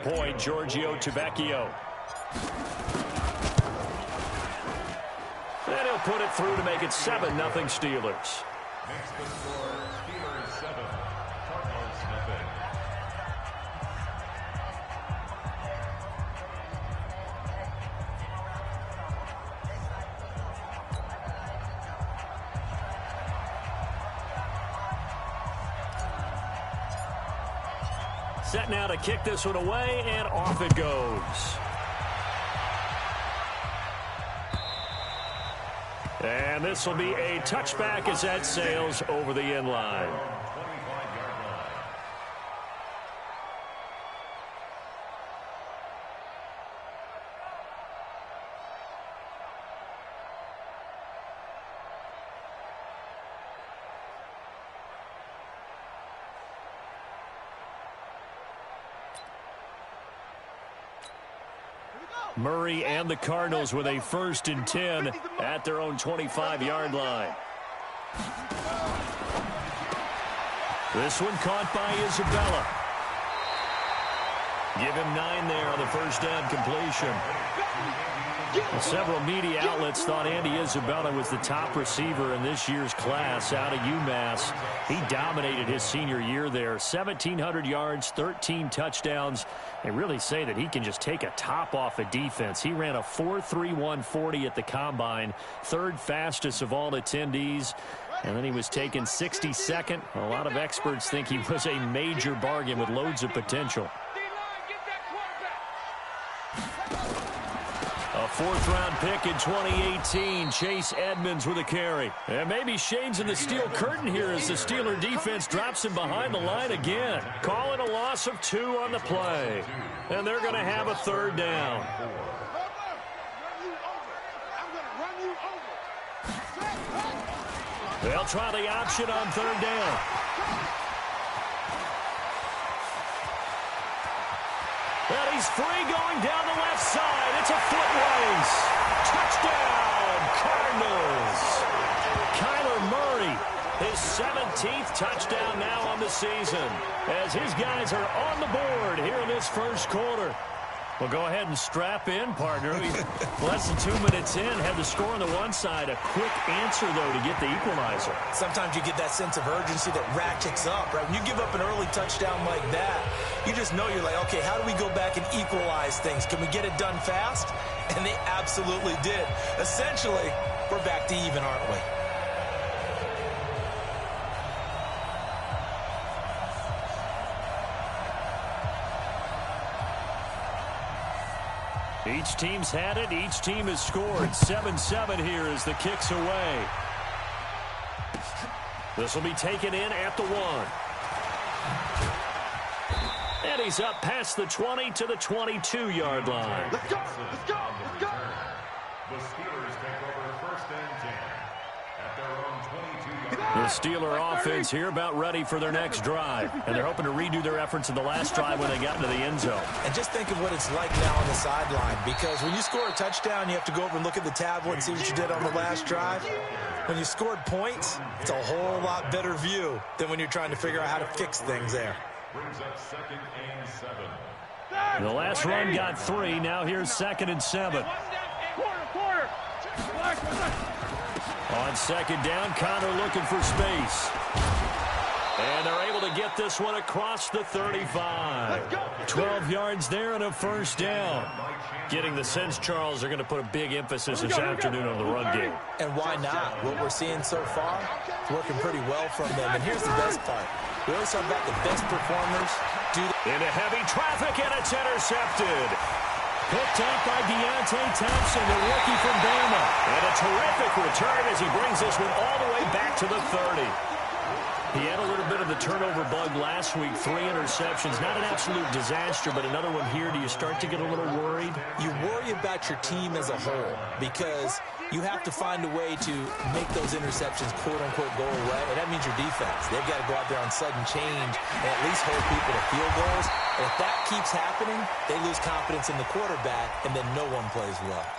point, Giorgio Tavecchio. And he'll put it through to make it 7-0 Steelers. Next to score, Steelers 7, Cardinals nothing. Set now to kick this one away, and off it goes. And this will be a touchback as that sails over the end line. Murray and the Cardinals with a 1st and 10 at their own 25-yard line. This one caught by Isabella. Give him 9 there on the first down completion. Several media outlets thought Andy Isabella was the top receiver in this year's class out of UMass. He dominated his senior year there. 1,700 yards, 13 touchdowns. They really say that he can just take a top off a defense. He ran a 4.31 40 at the Combine, 3rd fastest of all attendees. And then he was taken 62nd. A lot of experts think he was a major bargain with loads of potential. A 4th-round pick in 2018, Chase Edmonds with a carry. And maybe shades in the steel curtain here as the Steeler defense drops him behind the line again. Calling a loss of 2 on the play. And they're going to have a 3rd down. They'll try the option on 3rd down. And he's free going down the left side. It's a foot race. Touchdown, Cardinals. Kyler Murray, his 17th touchdown now on the season, as his guys are on the board here in this first quarter. Well, go ahead and strap in, partner. Less than 2 minutes in, had the score on the one side. A quick answer, though, to get the equalizer. Sometimes you get that sense of urgency that ratchets up, right? When you give up an early touchdown like that, you just know you're like, okay, how do we go back and equalize things? Can we get it done fast? And they absolutely did. Essentially, we're back to even, aren't we? Each team's had it. Each team has scored. 7-7 here as the kick's away. This will be taken in at the 1. And he's up past the 20 to the 22-yard line. Let's go! Let's go! Let's go! The Steelers take over 1st and 10 at their own 22-yard line. The Steeler offense here about ready for their next drive. And they're hoping to redo their efforts in the last drive when they got into the end zone. And just think of what it's like now on the sideline, because when you score a touchdown, you have to go over and look at the tablet and see what you did on the last drive. When you scored points, it's a whole lot better view than when you're trying to figure out how to fix things there. Brings up 2nd and 7. The last run got 3. Now here's 2nd and 7. On 2nd down, Connor looking for space. And they're able to get this one across the 35. 12 yards there and a 1st down. Getting the sense, Charles, they're going to put a big emphasis this afternoon on the run game. And why not? What we're seeing so far is working pretty well from them. And here's the best part. We always talk about the best performers do into heavy traffic, and it's intercepted. Picked up by Deontay Thompson, the rookie from Bama. And a terrific return as he brings this one all the way back to the 30. He had a little bit of the turnover bug last week, 3 interceptions. Not an absolute disaster, but another one here. Do you start to get a little worried? You worry about your team as a whole because you have to find a way to make those interceptions, quote-unquote, go away. And that means your defense. They've got to go out there on sudden change and at least hold people to field goals. And if that keeps happening, they lose confidence in the quarterback, and then no one plays well.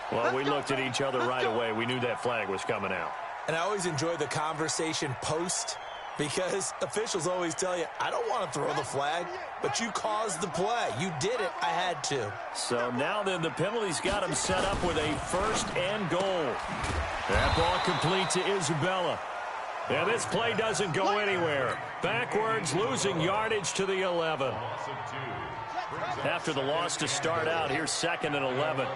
Well, we looked at each other right away. We knew that flag was coming out. And I always enjoy the conversation post Because officials always tell you, I don't want to throw the flag, but you caused the play. You did it. I had to. So now then the penalty's got him set up with a 1st and goal. That ball complete to Isabella. And this play doesn't go anywhere. Backwards, losing yardage to the 11. After the loss to start out, here's 2nd and 11.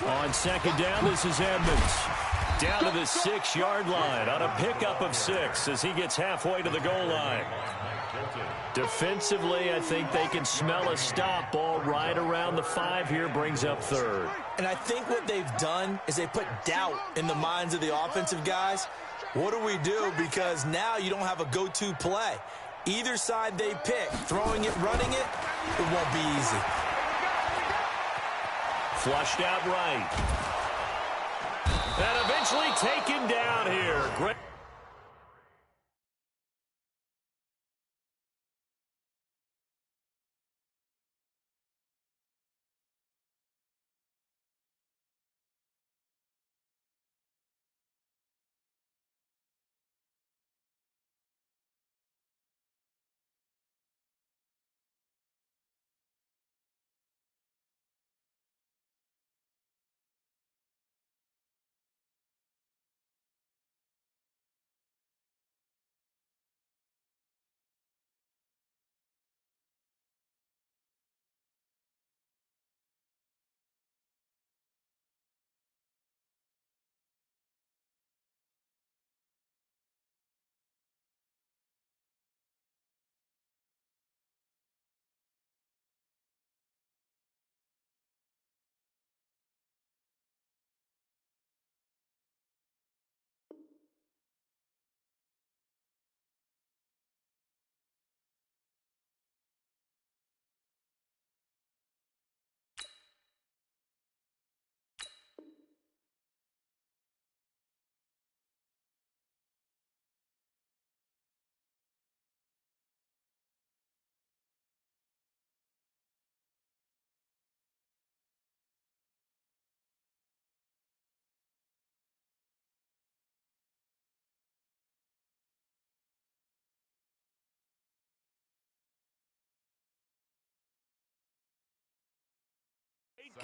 On 2nd down, this is Edmonds. Down to the 6-yard line on a pickup of 6 as he gets halfway to the goal line. Defensively, I think they can smell a stop. Ball right around the 5 here, brings up 3rd. And I think what they've done is they put doubt in the minds of the offensive guys. What do we do? Because now you don't have a go-to play. Either side they pick, throwing it, running it, it won't be easy. Flushed out right. And eventually taken down here. Great.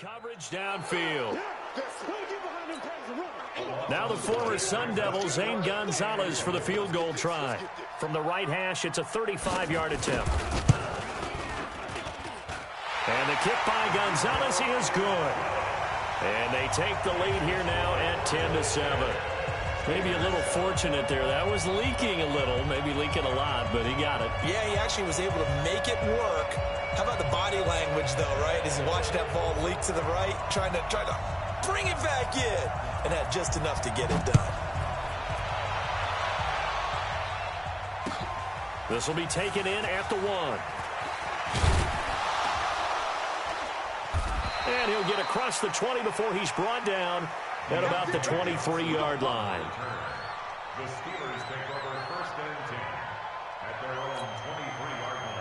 Coverage downfield. Now the former Sun Devil, Zane Gonzalez, for the field goal try. From the right hash, it's a 35-yard attempt. And the kick by Gonzalez is good. And they take the lead here now at 10-7. Maybe a little fortunate there. That was leaking a little, maybe leaking a lot, but he got it. Yeah, he actually was able to make it work. How about the body language, though, right? As he watched that ball leak to the right, trying to bring it back in, and had just enough to get it done. This will be taken in at the 1. And he'll get across the 20 before he's brought down at about the 23-yard line. The Steelers take over 1st and 10 at their own 23-yard line.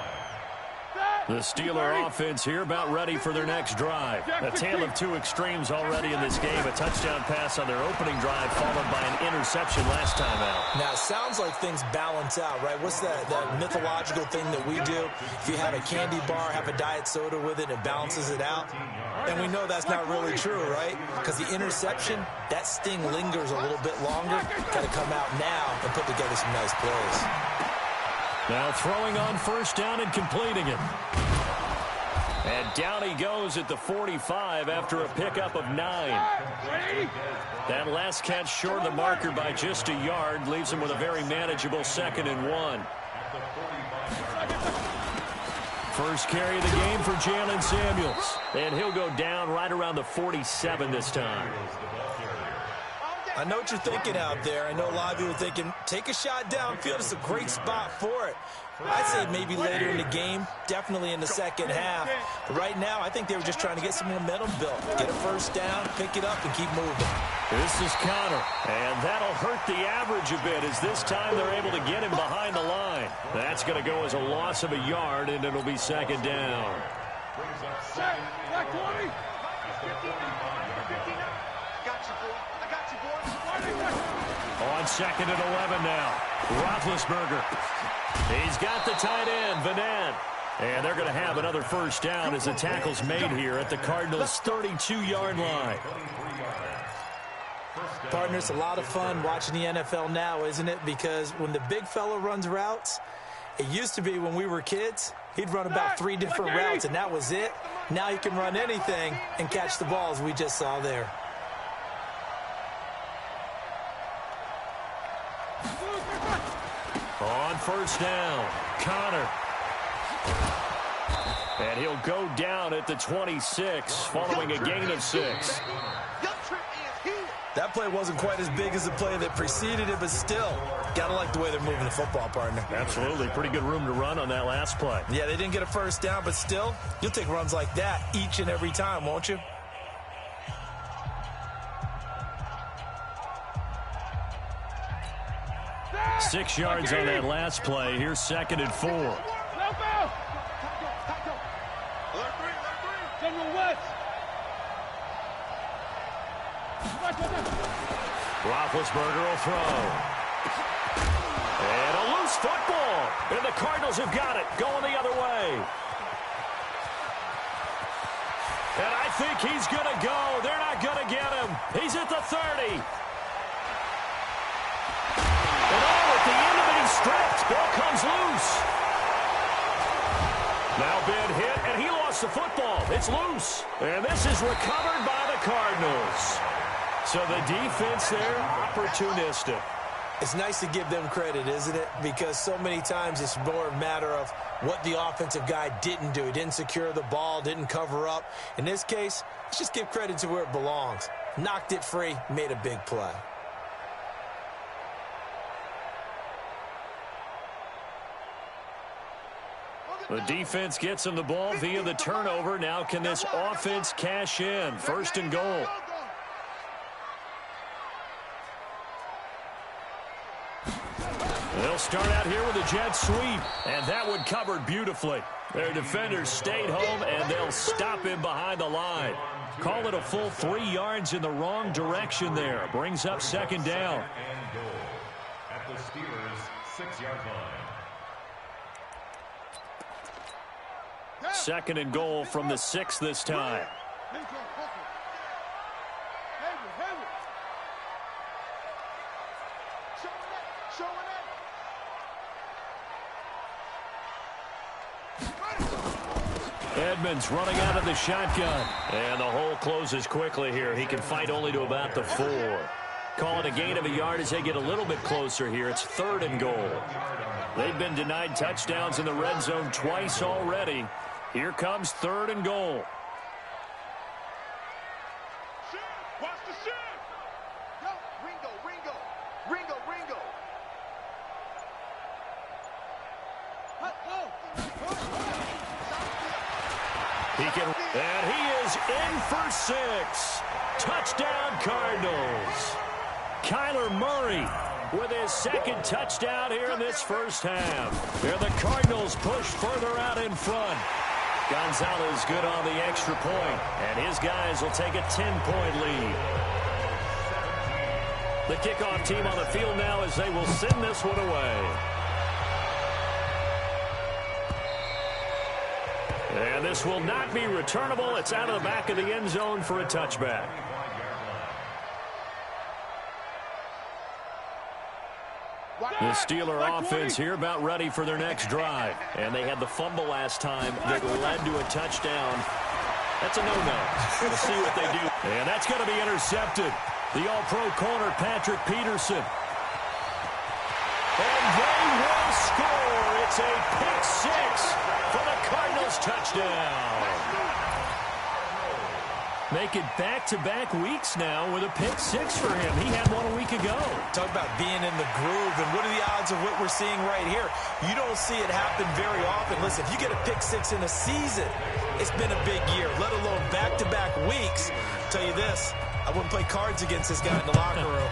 The Steeler offense here about ready for their next drive. A tale of two extremes already in this game. A touchdown pass on their opening drive followed by an interception last time out. Now, it sounds like things balance out, right? What's that mythological thing that we do? If you have a candy bar, have a diet soda with it, it balances it out. And we know that's not really true, right? Because the interception, that sting lingers a little bit longer. Got to come out now and put together some nice plays. Now throwing on 1st down and completing it. And down he goes at the 45 after a pickup of 9. That last catch short of the marker by just a yard leaves him with a very manageable 2nd and 1. First carry of the game for Jalen Samuels. And he'll go down right around the 47 this time. I know what you're thinking out there. I know a lot of you are thinking, take a shot downfield. It's a great spot for it. I'd say maybe later in the game, definitely in the second half. But right now, I think they were just trying to get some momentum built. Get a 1st down, pick it up, and keep moving. This is Connor, and that'll hurt the average a bit as this time they're able to get him behind the line. That's going to go as a loss of a yard, and it'll be 2nd down. Brings up 2nd and 11 at the 45. 2nd and 11 now. Roethlisberger. He's got the tight end, Vanette. And they're going to have another first down as the tackle's made here at the Cardinals' 32-yard line. Partner, it's a lot of fun watching the NFL now, isn't it? Because when the big fella runs routes, it used to be when we were kids, he'd run about 3 different routes, and that was it. Now he can run anything and catch the balls we just saw there. On first down, Connor. And he'll go down at the 26 following a gain of 6. That play wasn't quite as big as the play that preceded it, but still, gotta like the way they're moving the football, partner. Absolutely. Pretty good room to run on that last play. Yeah, they didn't get a first down, but still, you'll take runs like that each and every time, won't you? Six yards on that last play. Here's 2nd and 4. Roethlisberger will throw. And a loose football. And the Cardinals have got it. Going the other way. And I think he's going to go. They're not going to get him. He's at the 30. And at the end of it, he's stripped. Ball comes loose. Now Ben hit, and he lost the football. It's loose. And this is recovered by the Cardinals. So the defense there, opportunistic. It's nice to give them credit, isn't it? Because so many times it's more a matter of what the offensive guy didn't do. He didn't secure the ball, didn't cover up. In this case, let's just give credit to where it belongs. Knocked it free, made a big play. The defense gets him the ball via the turnover. Now can this offense cash in? 1st and goal. They'll start out here with a jet sweep, and that one covered beautifully. Their defenders stayed home, and they'll stop him behind the line. Call it a full 3 yards in the wrong direction there. Brings up 2nd down. And goal at the Steelers' 6-yard line. 2nd and goal from the 6 this time. Edmonds running out of the shotgun. And the hole closes quickly here. He can fight only to about the 4. Call it a gain of a yard as they get a little bit closer here. It's 3rd and goal. They've been denied touchdowns in the red zone twice already. Here comes 3rd and goal. Watch the shit! Go, Ringo, Ringo, Ringo, Ringo. And he is in for 6. Touchdown, Cardinals. Kyler Murray with his 2nd touchdown here in this first half. Here the Cardinals push further out in front. Gonzalez good on the extra point, and his guys will take a 10-point lead. The kickoff team on the field now as they will send this one away. And this will not be returnable. It's out of the back of the end zone for a touchback. The Steeler offense here about ready for their next drive. And they had the fumble last time that led to a touchdown. That's a no-no. We'll see what they do. And that's going to be intercepted. The all-pro corner, Patrick Peterson. And they will score. It's a pick 6 for the Cardinals touchdown. Make it back-to-back weeks now with a pick 6 for him. He had one a week ago. Talk about being in the groove, and what are the odds of what we're seeing right here? You don't see it happen very often. Listen, if you get a pick 6 in a season, it's been a big year, let alone back-to-back weeks. I'll tell you this, I wouldn't play cards against this guy in the locker room.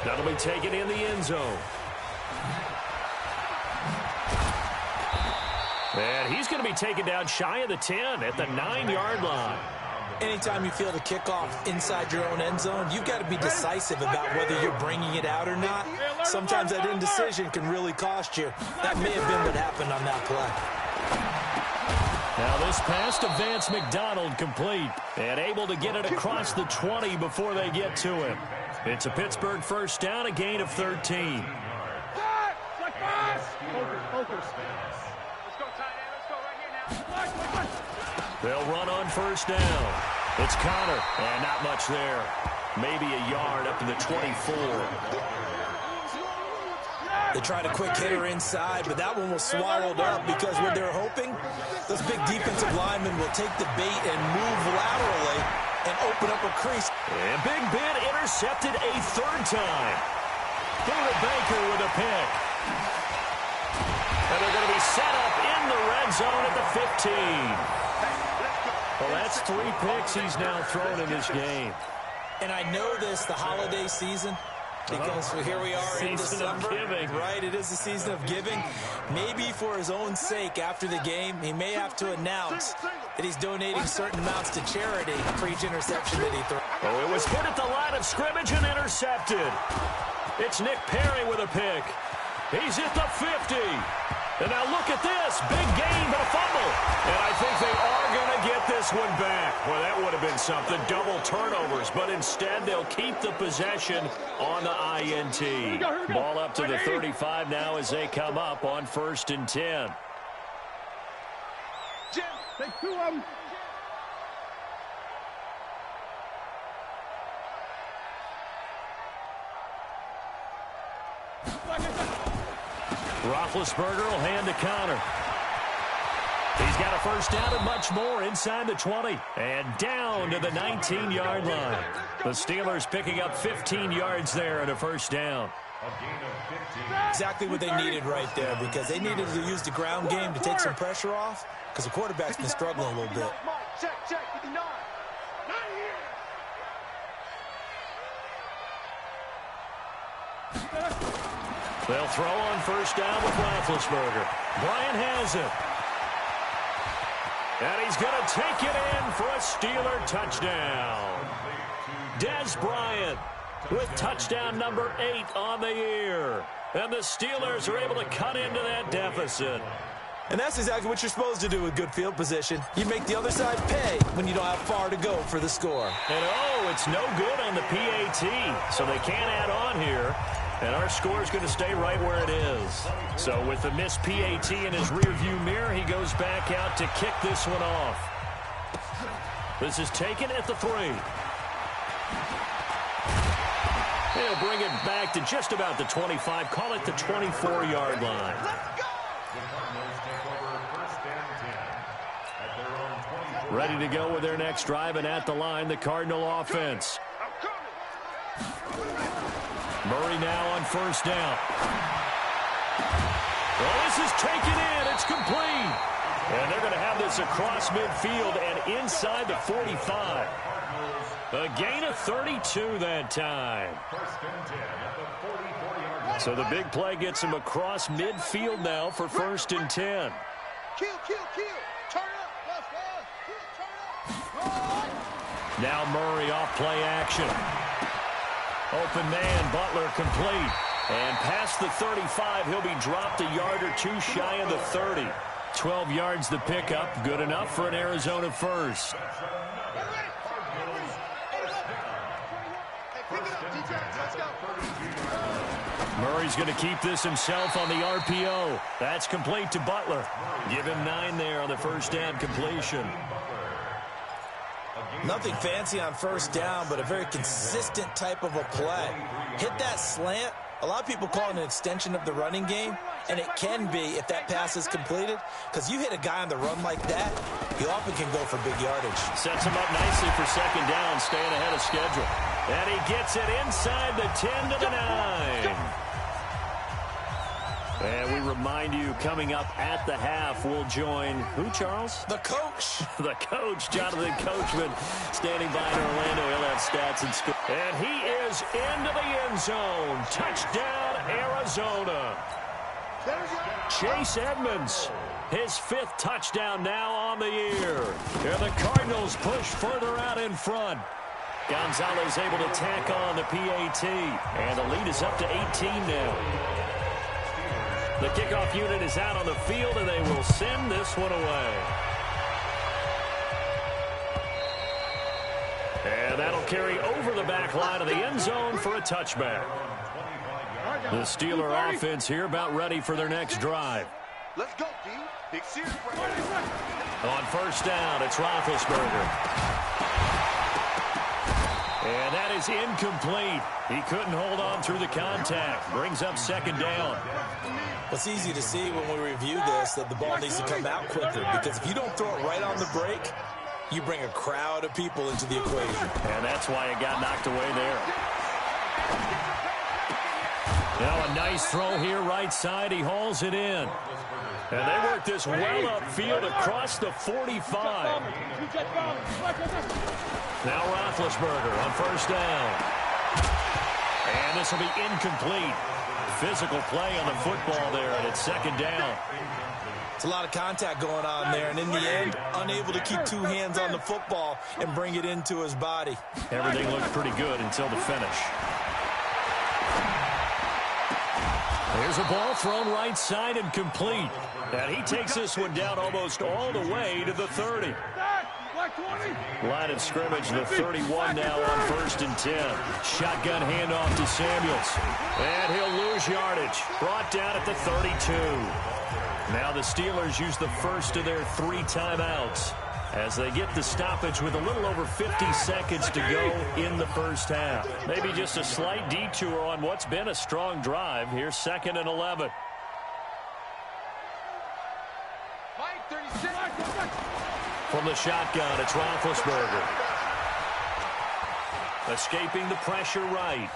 That'll be taken in the end zone. And he's going to be taken down shy of the 10 at the 9-yard line. Anytime you field a kickoff inside your own end zone, you've got to be decisive about whether you're bringing it out or not. Sometimes that indecision can really cost you. That may have been what happened on that play. Now this pass to Vance McDonald complete and able to get it across the 20 before they get to him. It's a Pittsburgh first down, a gain of 13. They'll run on first down. It's Connor, and not much there. Maybe a yard up to the 24. They tried a quick hitter inside, but that one was swallowed up because what they're hoping, those big defensive linemen will take the bait and move laterally and open up a crease. And Big Ben intercepted a third time. David Baker with a pick. And they're going to be set up in the red zone at the 15. Well, that's 3 picks he's now thrown in this game. And I know this, the holiday season, because here we are in December. Right, it is the season of giving. Maybe for his own sake after the game, he may have to announce that he's donating certain amounts to charity for each interception that he throws. Oh, it was hit at the line of scrimmage and intercepted. It's Nick Perry with a pick. He's at the 50. And now look at this. Big gain, but a fumble. And I think they are going to get this one back. Well, that would have been something. Double turnovers. But instead, they'll keep the possession on the INT. Ball up to the 35 now as they come up on 1st and 10. Jim, take 2 of them. Roethlisberger will hand to Connor. He's got a first down and much more inside the 20. And down to the 19-yard line. The Steelers picking up 15 yards there and a first down. Exactly what they needed right there, because they needed to use the ground game to take some pressure off, because the quarterback's been struggling a little bit. Check, 59. They'll throw on first down with Roethlisberger. Bryant has it. And he's going to take it in for a Steeler touchdown. Dez Bryant with touchdown number 8 on the year. And the Steelers are able to cut into that deficit. And that's exactly what you're supposed to do with good field position. You make the other side pay when you don't have far to go for the score. And oh, it's no good on the PAT, so they can't add on here. And our score is going to stay right where it is. So with the missed PAT in his rearview mirror, he goes back out to kick this one off. This is taken at the 3. He'll bring it back to just about the 25. Call it the 24-yard line. Ready to go with their next drive, and at the line, the Cardinal offense. Murray now on first down. Well, this is taken in. It's complete. And they're going to have this across midfield and inside the 45. A gain of 32 that time. So the big play gets him across midfield now for 1st and 10. Kill. Turn up. Turn up. Now Murray off play action. Open man, Butler complete. And past the 35, he'll be dropped a yard or 2 shy of the 30. 12 yards the pickup, good enough for an Arizona first. Murray's going to keep this himself on the RPO. That's complete to Butler. Give him 9 there on the first down completion. Nothing fancy on first down, but a very consistent type of a play. Hit that slant. A lot of people call it an extension of the running game, and it can be if that pass is completed, because you hit a guy on the run like that, he often can go for big yardage. Sets him up nicely for second down, staying ahead of schedule. And he gets it inside the 10 to the 9. And we remind you, coming up at the half, we'll join who, Charles? The coach. The coach, Jonathan Coachman, standing by in Orlando. He'll have stats and score. And he is into the end zone. Touchdown, Arizona. Chase Edmonds, his 5th touchdown now on the year. And the Cardinals push further out in front. Gonzalez able to tack on the PAT. And the lead is up to 18 now. The kickoff unit is out on the field, and they will send this one away. And that'll carry over the back line of the end zone for a touchback. The Steeler offense here about ready for their next drive. Let's go, D. Big series right here. On first down, it's Roethlisberger. And that is incomplete. He couldn't hold on through the contact. Brings up second down. It's easy to see when we review this that the ball needs to come out quicker, because if you don't throw it right on the break, you bring a crowd of people into the equation. And that's why it got knocked away there. Now a nice throw here right side. He hauls it in. And they work this well upfield across the 45. Now Roethlisberger on first down. And this will be incomplete. Physical play on the football there, and it's second down. It's a lot of contact going on there, and in the end, unable to keep 2 hands on the football and bring it into his body. Everything looked pretty good until the finish. There's a ball thrown right side and complete. And he takes this one down almost all the way to the 30. Line of scrimmage, the 31 now on 1st and 10. Shotgun handoff to Samuels. And he'll lose yardage. Brought down at the 32. Now the Steelers use the first of their 3 timeouts as they get the stoppage with a little over 50 seconds to go in the first half. Maybe just a slight detour on what's been a strong drive. Here's 2nd and 11. From the shotgun, it's Roethlisberger. Escaping the pressure right.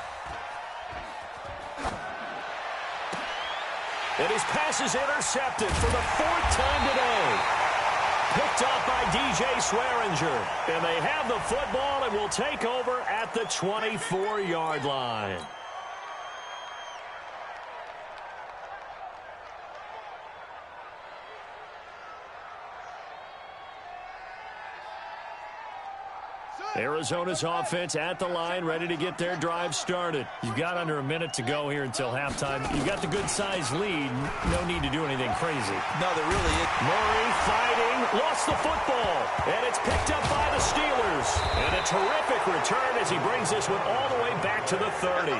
And his pass is intercepted for the 4th time today. Picked off by DJ Swearinger. And they have the football and will take over at the 24-yard line. Arizona's offense at the line, ready to get their drive started. You've got under a minute to go here until halftime. You've got the good-sized lead. No need to do anything crazy. No, there really is. Murray fighting, lost the football, and it's picked up by the Steelers. And a terrific return as he brings this one all the way back to the 30.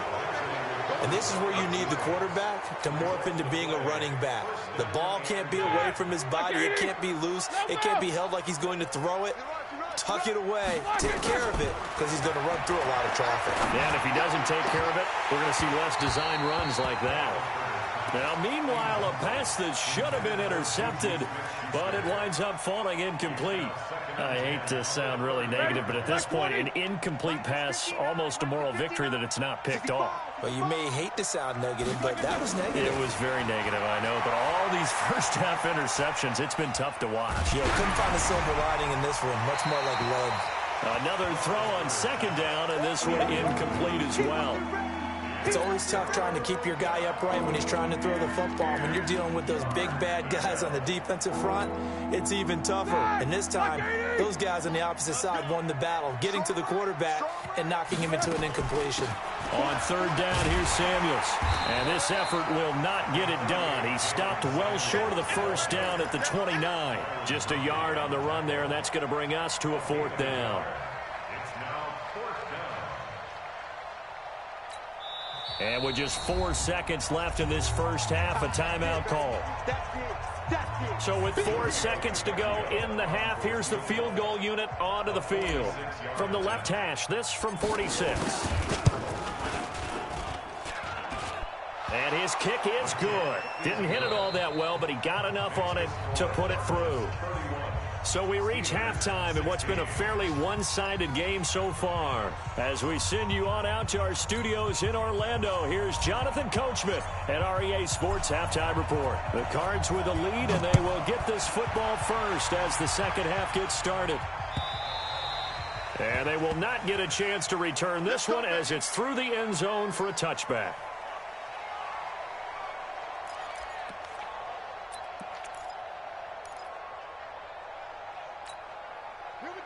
And this is where you need the quarterback to morph into being a running back. The ball can't be away from his body. It can't be loose. It can't be held like he's going to throw it. Tuck it away, take care of it, because he's going to run through a lot of traffic. Yeah, and if he doesn't take care of it, we're going to see less design runs like that. Now, meanwhile, a pass that should have been intercepted, but it winds up falling incomplete. I hate to sound really negative, but at this point, an incomplete pass, almost a moral victory that it's not picked off. Well, you may hate to sound negative, but that was negative. It was very negative, I know, but all these first-half interceptions, it's been tough to watch. Yeah, couldn't find a silver lining in this one, much more like lead. Another throw on 2nd down, and this one incomplete as well. It's always tough trying to keep your guy upright when he's trying to throw the football. When you're dealing with those big, bad guys on the defensive front, it's even tougher. And this time, those guys on the opposite side won the battle, getting to the quarterback and knocking him into an incompletion. On 3rd down, here's Samuels. And this effort will not get it done. He stopped well short of the 1st down at the 29. Just a yard on the run there, and that's going to bring us to a 4th down. And with just 4 seconds left in this first half, a timeout call. So with 4 seconds to go in the half, here's the field goal unit onto the field. From the left hash, this from 46. And his kick is good. Didn't hit it all that well, but he got enough on it to put it through. So we reach halftime in what's been a fairly one-sided game so far. As we send you on out to our studios in Orlando, here's Jonathan Coachman at REA Sports Halftime Report. The Cards with a lead, and they will get this football first as the second half gets started. And they will not get a chance to return this one as it's through the end zone for a touchback.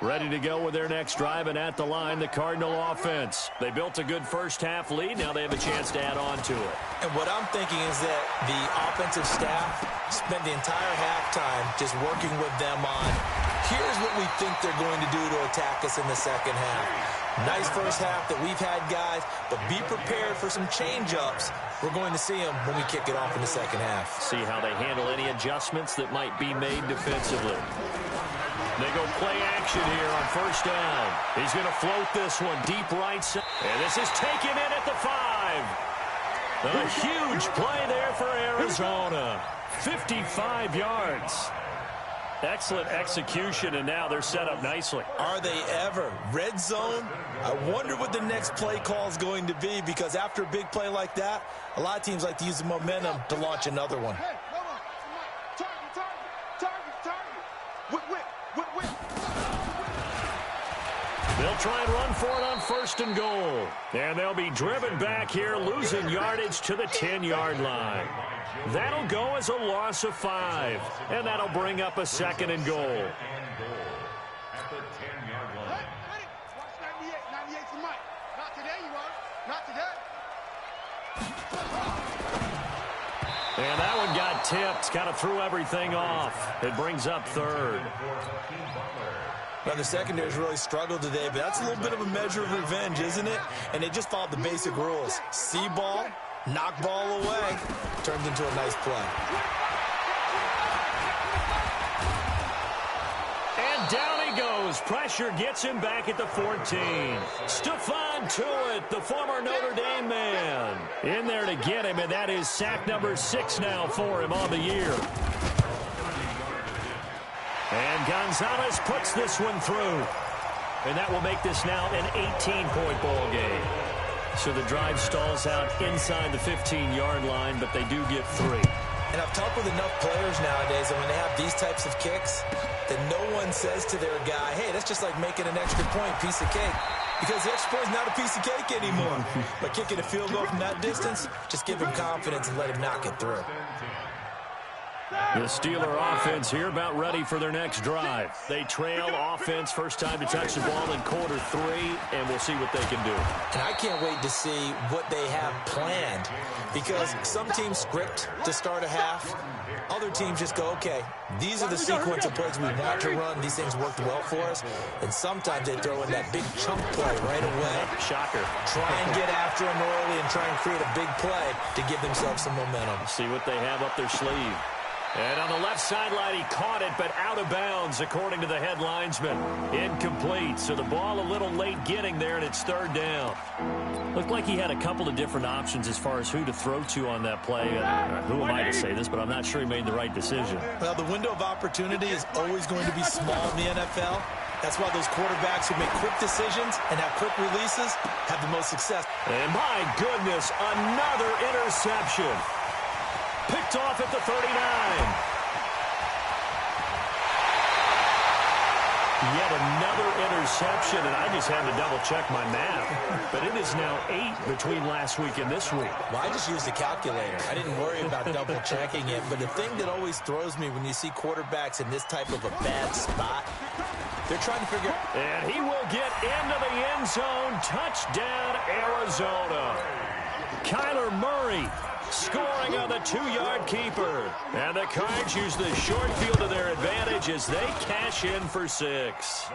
Ready to go with their next drive, and at the line, the Cardinal offense. They built a good first-half lead. Now they have a chance to add on to it. And what I'm thinking is that the offensive staff spent the entire halftime just working with them on, here's what we think they're going to do to attack us in the second half. Nice first half that we've had, guys, but be prepared for some change-ups. We're going to see them when we kick it off in the second half. See how they handle any adjustments that might be made defensively. They go play action here on first down. He's going to float this one deep right side. And this is taken in at the 5. A huge play there for Arizona. 55 yards. Excellent execution, and now they're set up nicely. Are they ever? Red zone? I wonder what the next play call is going to be, because after a big play like that, a lot of teams like to use the momentum to launch another one. Hey, hold on. Target. Whip. They'll try and run for it on first and goal. And they'll be driven back here, losing yardage to the 10-yard line. That'll go as a loss of 5. And that'll bring up a second and goal. At the 10-yard line. Watch 98. 98 for Mike. Not today, you are. Not today. And that one got tipped. Kind of threw everything off. It brings up third. Now, the secondary's really struggled today, but that's a little bit of a measure of revenge, isn't it? And they just followed the basic rules. See ball, knock ball away, turns into a nice play. And down he goes. Pressure gets him back at the 14. Stephon Tuitt, the former Notre Dame man, in there to get him, and that is sack number 6 now for him on the year. And Gonzalez puts this one through. And that will make this now an 18-point ball game. So the drive stalls out inside the 15-yard line, but they do get 3. And I've talked with enough players nowadays that when they have these types of kicks, that no one says to their guy, hey, that's just like making an extra point, piece of cake. Because the extra point is not a piece of cake anymore. But kicking a field goal from that distance, just give him confidence and let him knock it through. The Steeler offense here about ready for their next drive. They trail offense, first time to touch the ball in quarter 3, and we'll see what they can do. And I can't wait to see what they have planned, because some teams script to start a half. Other teams just go, okay, these are the sequence of plays we want to run. These things worked well for us. And sometimes they throw in that big chunk play right away. Shocker. Try and get after them early and try and create a big play to give themselves some momentum. See what they have up their sleeve. And on the left sideline, he caught it, but out of bounds, according to the head linesman. Incomplete, so the ball a little late getting there, and it's third down. Looked like he had a couple of different options as far as who to throw to on that play. Who am I to say this, but I'm not sure he made the right decision. Well, the window of opportunity is always going to be small in the NFL. That's why those quarterbacks who make quick decisions and have quick releases have the most success. And my goodness, another interception. Picked off at the 39. Yet another interception, and I just had to double-check my math. But it is now 8 between last week and this week. Well, I just used a calculator. I didn't worry about double-checking it. But the thing that always throws me when you see quarterbacks in this type of a bad spot, they're trying to figure out. And he will get into the end zone. Touchdown, Arizona. Kyler Murray scoring on the 2-yard keeper. And the Cards use the short field to their advantage as they cash in for 6.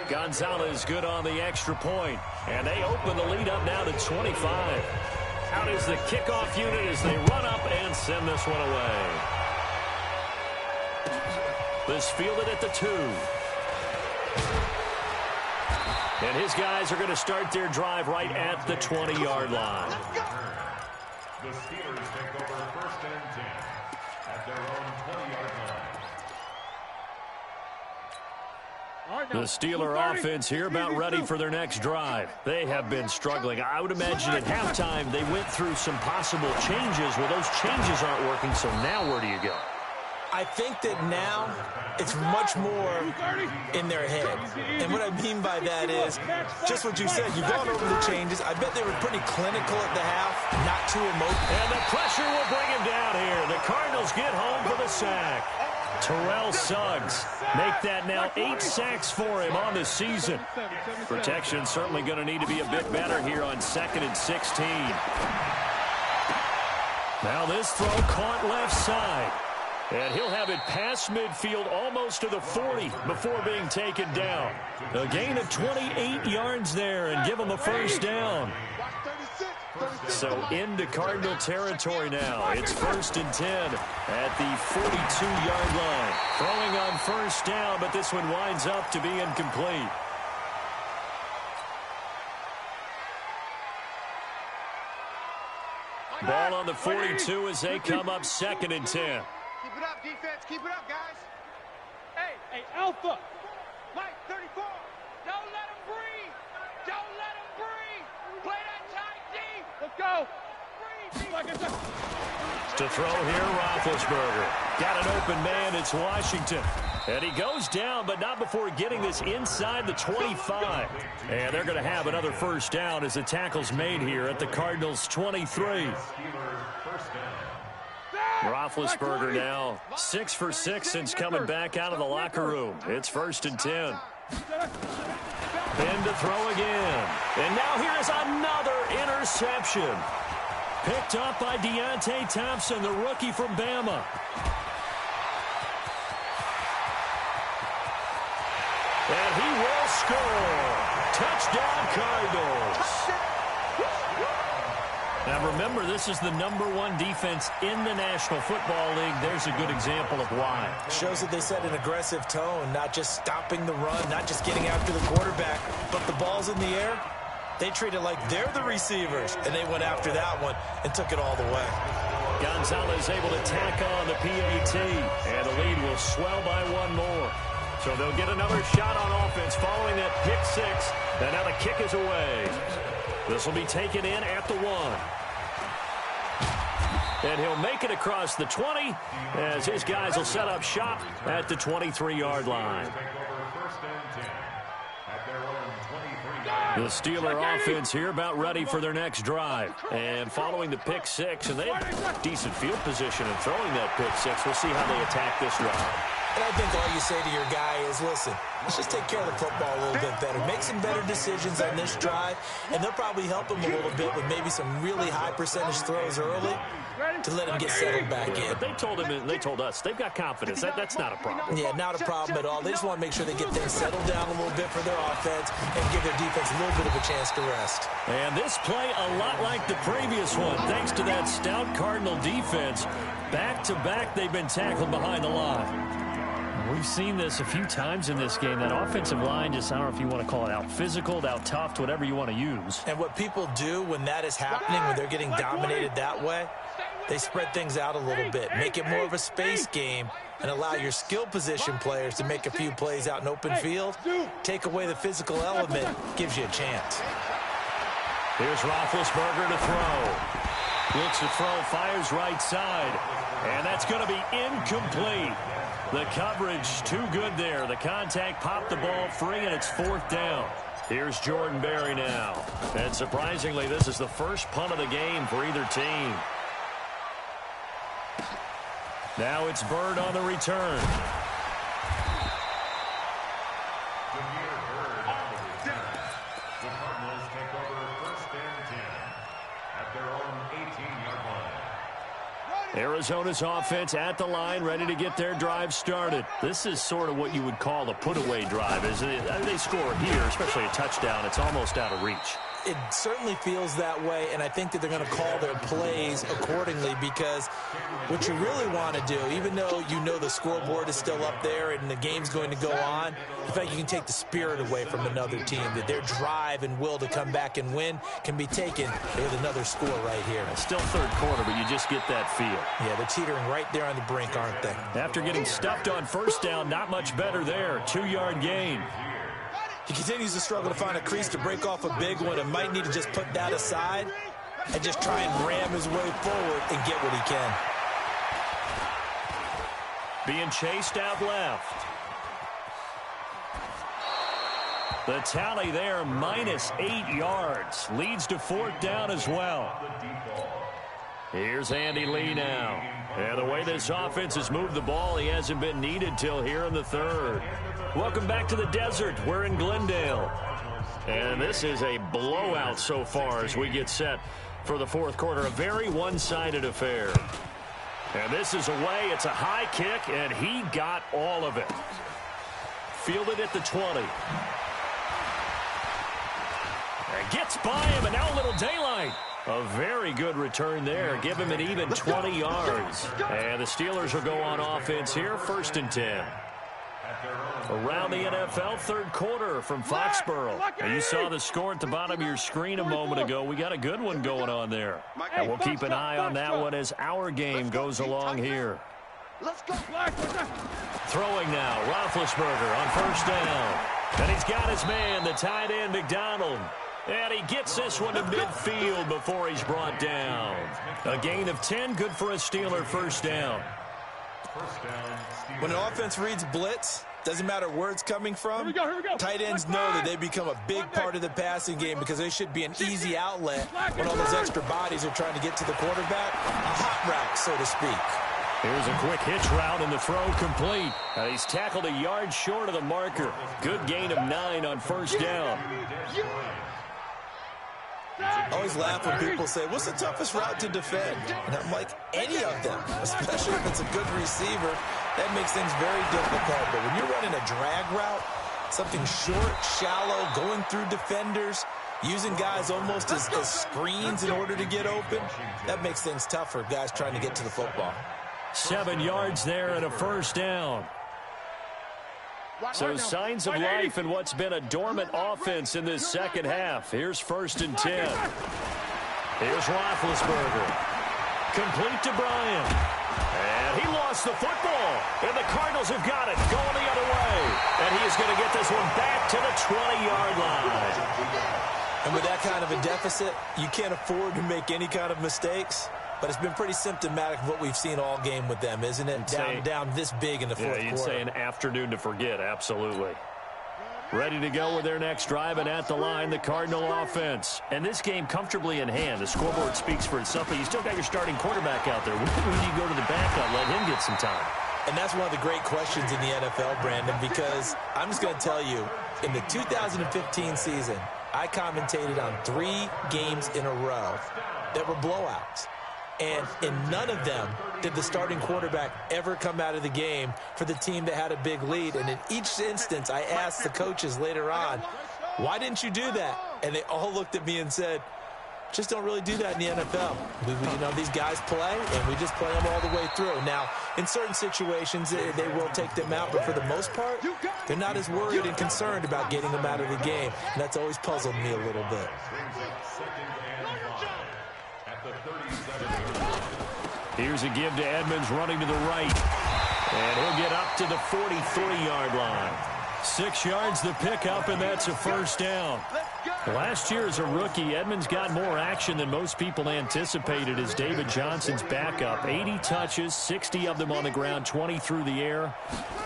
Gonzalez good on the extra point. And they open the lead up now to 25. Out is the kickoff unit as they run up and send this one away. This fielded at the 2. And his guys are going to start their drive right at the 20-yard line. The Steelers take over first and 10 at their own 20-yard line. The Steeler offense here about ready for their next drive. They have been struggling. I would imagine at halftime they went through some possible changes. Well, those changes aren't working, so now where do you go? I think that now it's much more in their head. And what I mean by that is just what you said. You've gone over the changes. I bet they were pretty clinical at the half, not too emotional. And the pressure will bring him down here. The Cardinals get home for the sack. Terrell Suggs make that now 8 sacks for him on the season. Protection certainly going to need to be a bit better here on 2nd and 16. Now this throw caught left side. And he'll have it past midfield almost to the 40 before being taken down. A gain of 28 yards there and give him a first down. So into Cardinal territory now. It's 1st and 10 at the 42-yard line. Throwing on first down, but this one winds up to be incomplete. Ball on the 42 as they come up 2nd and 10. Keep it up, defense. Keep it up, guys. Hey, Alpha. Mike, 34. Don't let him breathe. Don't let him breathe. Play that tight D. Let's go. Breathe. To throw here, Roethlisberger. Got an open man. It's Washington. And he goes down, but not before getting this inside the 25. And they're going to have another first down as the tackle's made here at the Cardinals' 23. Roethlisberger now 6 for 6 since coming back out of the locker room. It's 1st and 10. Ben to throw again. And now here is another interception. Picked up by Deontay Thompson, the rookie from Bama. And he will score. Touchdown, Cardinals. Now remember, this is the #1 defense in the National Football League. There's a good example of why. Shows that they set an aggressive tone, not just stopping the run, not just getting after the quarterback, but the ball's in the air. They treat it like they're the receivers, and they went after that one and took it all the way. Gonzalez able to tack on the PAT, and the lead will swell by 1 more. So they'll get another shot on offense following that pick 6, and now the kick is away. This will be taken in at the 1. And he'll make it across the 20 as his guys will set up shop at the 23-yard line. The Steeler offense here about ready for their next drive. And following the pick 6, and they have decent field position in throwing that pick 6. We'll see how they attack this drive. And I think all you say to your guy is, listen, let's just take care of the football a little bit better. Make some better decisions on this drive, and they'll probably help him a little bit with maybe some really high percentage throws early to let him get settled back in. But they told him, they told us, they've got confidence. That's not a problem. Yeah, not a problem at all. They just want to make sure they get things settled down a little bit for their offense and give their defense a little bit of a chance to rest. And this play a lot like the previous one, thanks to that stout Cardinal defense. Back-to-back, they've been tackled behind the line. We've seen this a few times in this game. That offensive line just, I don't know if you want to call it out-physicaled, out-toughed, whatever you want to use. And what people do when that is happening, when they're getting dominated that way, they spread things out a little bit, make it more of a space game, and allow your skill position players to make a few plays out in open field. Take away the physical element, gives you a chance. Here's Roethlisberger to throw. Looks to throw, fires right side. And that's going to be incomplete. The coverage too good there. The contact popped the ball free, and it's 4th down. Here's Jordan Berry now. And surprisingly, this is the first punt of the game for either team. Now it's Bird on the return. The Cardinals take over 1st and 10 at their own 18-yard line. Arizona's offense at the line, ready to get their drive started. This is sort of what you would call a put-away drive, isn't it? They score here, especially a touchdown. It's almost out of reach. It certainly feels that way, and I think that they're going to call their plays accordingly, because what you really want to do, even though you know the scoreboard is still up there and the game's going to go on, in fact, you can take the spirit away from another team, that their drive and will to come back and win can be taken with another score right here. It's still 3rd quarter, but you just get that feel. Yeah, they're teetering right there on the brink, aren't they? After getting stuffed on first down, not much better there. 2-yard gain. He continues to struggle to find a crease to break off a big one, and might need to just put that aside and just try and ram his way forward and get what he can. Being chased out left. The tally there, -8 yards. Leads to 4th down as well. Here's Andy Lee now. And the way this offense has moved the ball, he hasn't been needed till here in the third. Welcome back to the desert. We're in Glendale. And this is a blowout so far as we get set for the fourth quarter. A very one-sided affair. And this is away. It's a high kick, and he got all of it. Fielded at the 20. And gets by him, and now a little daylight. A very good return there. Give him an even 20 yards. And the Steelers will go on offense here, 1st and 10. Around the NFL, third quarter from Foxborough. And you saw the score at the bottom of your screen a moment ago. We got a good one going on there. And we'll keep an eye on that one as our game goes along here. Throwing now, Roethlisberger on 1st down. And he's got his man, the tight end, McDonald. And he gets this one to midfield before he's brought down. A gain of 10, good for a Steeler 1st down. When an offense reads blitz, doesn't matter where it's coming from, Here we go. tight ends know that they become a big part of the passing game because they should be an easy outlet when all those extra bodies are trying to get to the quarterback. A hot route, so to speak. Here's a quick hitch route, and the throw complete. He's tackled a yard short of the marker. Good gain of 9 on 1st down. I always laugh when people say, what's the toughest route to defend? And I'm like, any of them, especially if it's a good receiver. That makes things very difficult. But when you're running a drag route, something short, shallow, going through defenders, using guys almost as screens in order to get open, that makes things tough for guys trying to get to the football. 7 yards there and a 1st down. So signs of life in what's been a dormant offense in this second half. Here's 1st and 10. Here's Roethlisberger. Complete to Bryant. And he lost the football. And the Cardinals have got it going the other way. And he is going to get this one back to the 20-yard line. And with that kind of a deficit, you can't afford to make any kind of mistakes. But it's been pretty symptomatic of what we've seen all game with them, isn't it? Down this big in the fourth quarter. You'd say an afternoon to forget, absolutely. Ready to go with their next drive, and at the line, the Cardinal offense. And this game comfortably in hand. The scoreboard speaks for itself, but you still got your starting quarterback out there. When do you go to the backup, let him get some time? And that's one of the great questions in the NFL, Brandon, because I'm just going to tell you, in the 2015 season, I commentated on 3 games in a row that were blowouts. And in none of them did the starting quarterback ever come out of the game for the team that had a big lead. And in each instance, I asked the coaches later on, why didn't you do that? And they all looked at me and said, just don't really do that in the NFL. These guys play, and we just play them all the way through. Now, in certain situations, they will take them out, but for the most part, they're not as worried and concerned about getting them out of the game. And that's always puzzled me a little bit. Here's a give to Edmonds running to the right. And he'll get up to the 43-yard line. 6 yards the pickup, and that's a 1st down. Last year as a rookie, Edmonds got more action than most people anticipated as David Johnson's backup. 80 touches, 60 of them on the ground, 20 through the air.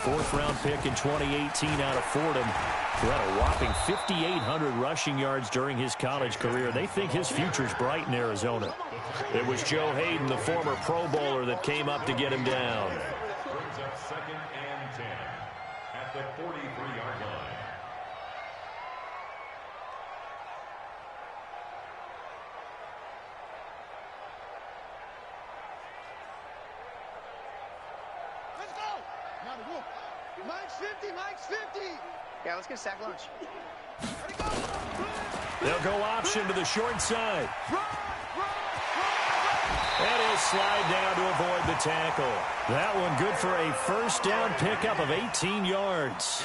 4th-round pick in 2018 out of Fordham, who had a whopping 5,800 rushing yards during his college career. They think his future's bright in Arizona. It was Joe Hayden, the former Pro Bowler, that came up to get him down. Brings up 2nd and 10 at the 43-yard line. Let's go. Mike's 50. Yeah, let's get a sack lunch. They'll go option to the short side. And he'll slide down to avoid the tackle. That one good for a 1st down pickup of 18 yards.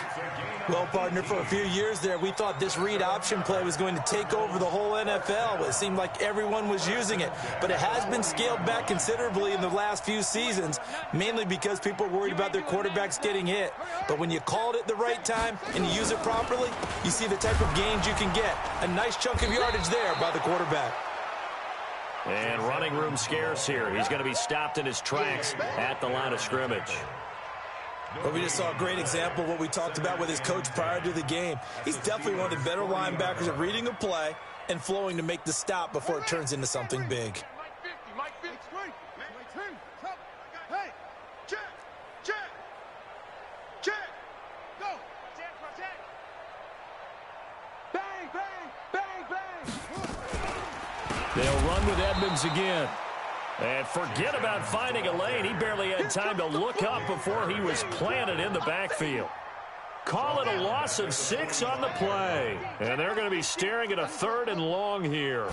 Well, partner, for a few years there, we thought this read option play was going to take over the whole NFL. It seemed like everyone was using it. But it has been scaled back considerably in the last few seasons, mainly because people are worried about their quarterbacks getting hit. But when you call it at the right time and you use it properly, you see the type of gains you can get. A nice chunk of yardage there by the quarterback. And running room scarce here. He's going to be stopped in his tracks at the line of scrimmage. But we just saw a great example of what we talked about with his coach prior to the game. He's definitely one of the better linebackers at reading a play and flowing to make the stop before it turns into something big. Mike 50. run with Edmonds again. And forget about finding a lane. He barely had time to look up before he was planted in the backfield. Call it a loss of 6 on the play. And they're going to be staring at a 3rd and long here.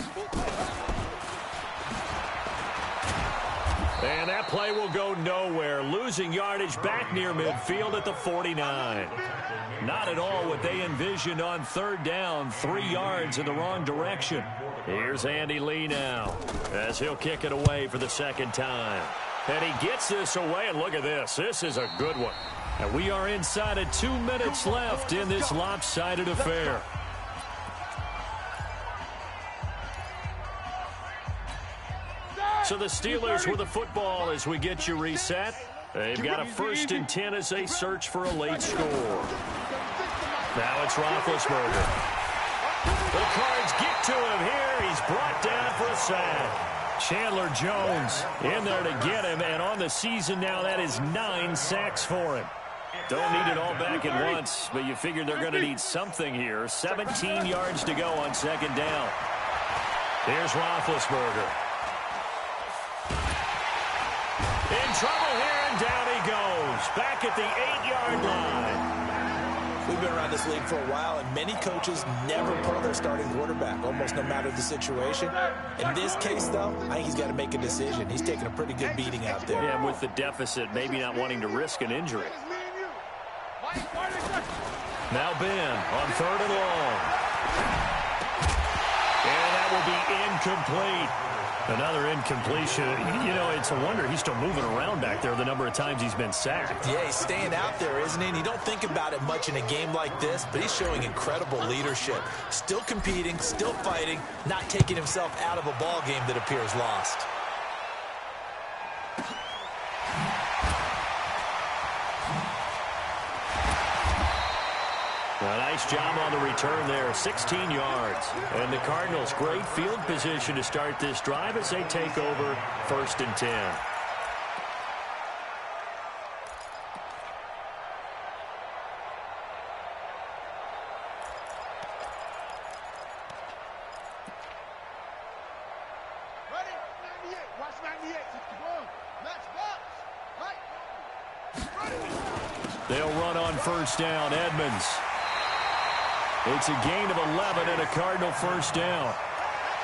And that play will go nowhere. Losing yardage back near midfield at the 49. Not at all what they envisioned on 3rd down. 3 yards in the wrong direction. Here's Andy Lee now as he'll kick it away for the 2nd time. And he gets this away, and look at this. This is a good one. And we are inside of 2 minutes left in this lopsided affair. So the Steelers with the football as we get you reset. They've got a 1st and 10 as they search for a late score. Now it's Roethlisberger. The Cards get to him here. He's brought down for a sack. Chandler Jones in there to get him, and on the season now, that is 9 sacks for him. Don't need it all back at once, but you figure they're going to need something here. 17 yards to go on 2nd down. Here's Roethlisberger. In trouble here, and down he goes. Back at the 8-yard line. We've been around this league for a while, and many coaches never pull their starting quarterback, almost no matter the situation. In this case, though, I think he's got to make a decision. He's taking a pretty good beating out there. Yeah, with the deficit, maybe not wanting to risk an injury. Now Ben on 3rd and long. And that will be incomplete. Another incompletion. You know, it's a wonder he's still moving around back there the number of times he's been sacked. Yeah, he's staying out there, isn't he? And you don't think about it much in a game like this, but he's showing incredible leadership. Still competing, still fighting, not taking himself out of a ball game that appears lost. A nice job on the return there, 16 yards. And the Cardinals, great field position to start this drive as they take over 1st and 10. Ready? 98. Watch 98. Match box. They'll run on 1st down. Edmonds. It's a gain of 11 and a Cardinal 1st down.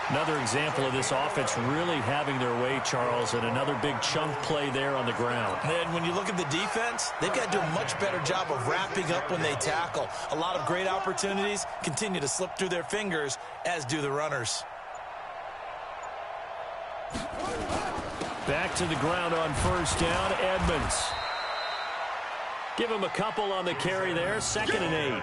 Another example of this offense really having their way, Charles, and another big chunk play there on the ground. And when you look at the defense, they've got to do a much better job of wrapping up when they tackle. A lot of great opportunities continue to slip through their fingers, as do the runners. Back to the ground on 1st down, Edmonds. Give him a couple on the carry there, 2nd and 8.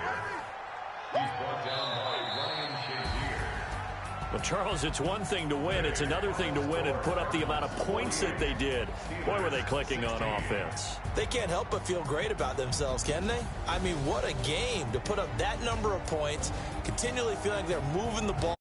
Well, Charles, it's one thing to win. It's another thing to win and put up the amount of points that they did. Boy, were they clicking on offense. They can't help but feel great about themselves, can they? I mean, what a game to put up that number of points, continually feeling like they're moving the ball.